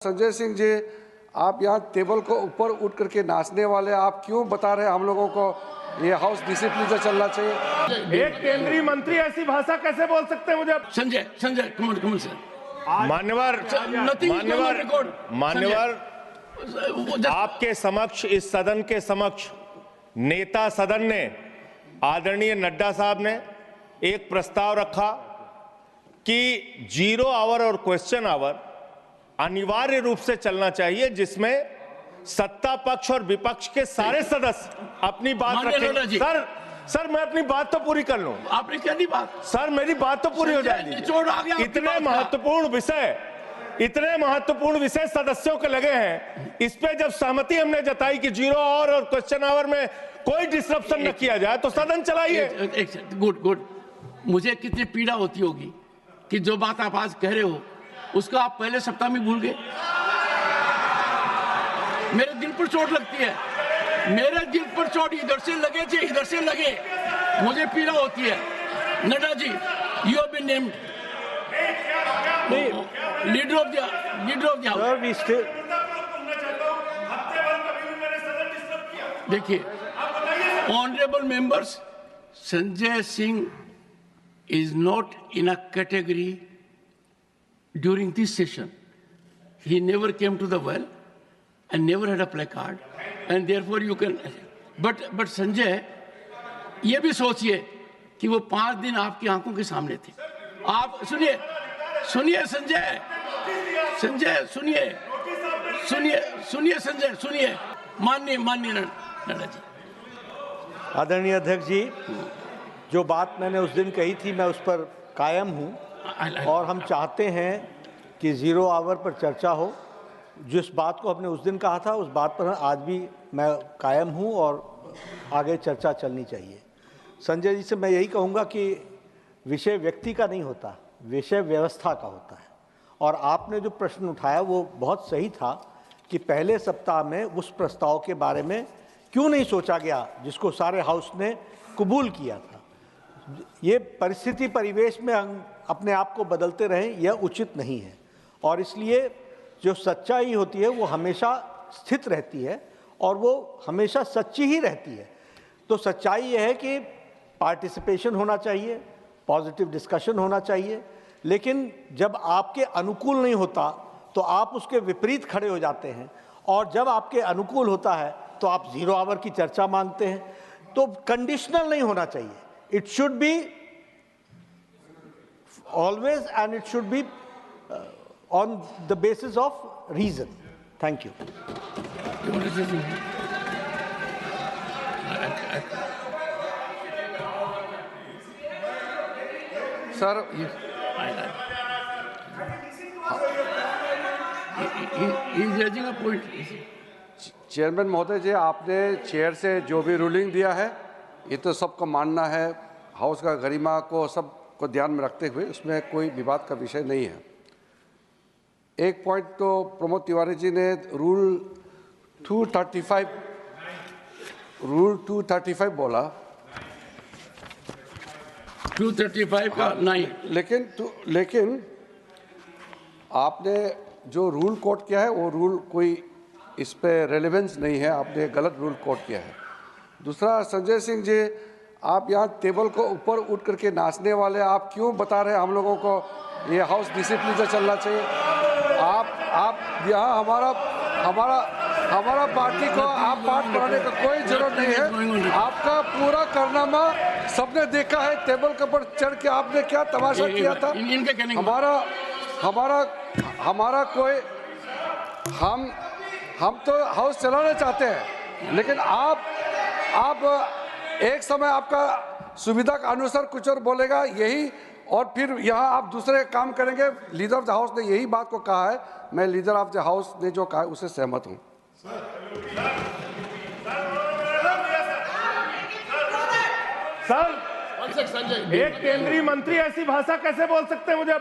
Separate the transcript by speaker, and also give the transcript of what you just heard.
Speaker 1: संजय सिंह जी, आप यहाँ टेबल को ऊपर उठ करके नाचने वाले, आप क्यों बता रहे हैं हम लोगों को ये हाउस डिसिप्लिन से चलना चाहिए?
Speaker 2: एक केंद्रीय मंत्री ऐसी भाषा कैसे बोल सकते हैं? मुझे
Speaker 3: संजय कमल सर,
Speaker 2: मान्यवर आपके समक्ष, इस सदन के समक्ष नेता सदन ने, आदरणीय नड्डा साहब ने एक प्रस्ताव रखा कि 0 आवर और क्वेश्चन आवर अनिवार्य रूप से चलना चाहिए, जिसमें सत्ता पक्ष और विपक्ष के सारे सदस्य अपनी बात रखें। सर मैं अपनी बात तो पूरी कर लूं।
Speaker 3: आपने क्या दी बात?
Speaker 2: सर मेरी बात तो पूरी हो जाएगी। इतने महत्वपूर्ण विषय सदस्यों के लगे हैं, इस पे जब सहमति हमने जताई कि 0 आवर और क्वेश्चन आवर में कोई डिस्ट्रप्शन न किया जाए तो सदन चलाइए।
Speaker 3: गुड। मुझे कितनी पीड़ा होती होगी कि जो बात आप आज कह रहे हो उसको आप पहले सप्ताह में भूल गए। मेरे दिल पर चोट लगती है, मेरे दिल पर चोट इधर से लगे थे, इधर से लगे, मुझे पीड़ा होती है। Nadda ji, you have been named leader of the house. देखिए honourable members, Sanjay Singh is not in a category during this session. He never came to the well and never had a placard, and therefore you can. But Sanjay, ये भी सोचिए कि वो 5 दिन आपकी आंखों के सामने थे। आप सुनिए संजय, सुनिए माननीय नड्डा जी।
Speaker 4: आदरणीय अध्यक्ष जी, जो बात मैंने उस दिन कही थी मैं उस पर कायम हूँ और हम चाहते हैं कि 0 आवर पर चर्चा हो। जिस बात को हमने उस दिन कहा था उस बात पर आज भी मैं कायम हूँ और आगे चर्चा चलनी चाहिए। संजय जी से मैं यही कहूँगा कि विषय व्यक्ति का नहीं होता, विषय व्यवस्था का होता है। और आपने जो प्रश्न उठाया वो बहुत सही था कि पहले सप्ताह में उस प्रस्ताव के बारे में क्यों नहीं सोचा गया जिसको सारे हाउस ने कबूल किया था। ये परिस्थिति परिवेश में हम अपने आप को बदलते रहें, यह उचित नहीं है। और इसलिए जो सच्चाई होती है वो हमेशा स्थित रहती है और वो हमेशा सच्ची ही रहती है। तो सच्चाई यह है कि पार्टिसिपेशन होना चाहिए, पॉजिटिव डिस्कशन होना चाहिए, लेकिन जब आपके अनुकूल नहीं होता तो आप उसके विपरीत खड़े हो जाते हैं, और जब आपके अनुकूल होता है तो आप 0 आवर की चर्चा मांगते हैं। तो कंडीशनल नहीं होना चाहिए, it should be always, and it should be on the basis of reason. Thank you.
Speaker 1: Sir, chairman महोदय जी, आपने चेयर से जो भी रूलिंग दिया है ये तो सबको मानना है, हाउस का गरिमा को सबको ध्यान में रखते हुए उसमें कोई विवाद का विषय नहीं है। एक पॉइंट तो प्रमोद तिवारी जी ने रूल 235 बोला,
Speaker 3: 235 का नहीं,
Speaker 1: लेकिन आपने जो रूल कोट किया है वो रूल कोई इस पे रेलेवेंस नहीं है, आपने गलत रूल कोट किया है। दूसरा, संजय सिंह जी, आप यहाँ टेबल को ऊपर उठ करके नाचने वाले, आप क्यों बता रहे हैं हम लोगों को ये हाउस डिसिप्लिन से चलना चाहिए? आप यहाँ हमारा पार्टी को आप पाठ कराने का कोई जरूरत नहीं है। आपका पूरा कारनामा सबने देखा है, टेबल के ऊपर चढ़ के आपने क्या तमाशा किया था। हमारा कोई, हम तो हाउस चलाना चाहते हैं, लेकिन आप एक समय आपका सुविधा के अनुसार कुछ और बोलेगा यही, और फिर यहाँ आप दूसरे काम करेंगे। लीडर ऑफ द हाउस ने यही बात को कहा है, मैं लीडर ऑफ द हाउस ने जो कहा है उससे सहमत हूँ।
Speaker 2: सर, एक केंद्रीय मंत्री ऐसी भाषा कैसे बोल सकते हैं? मुझे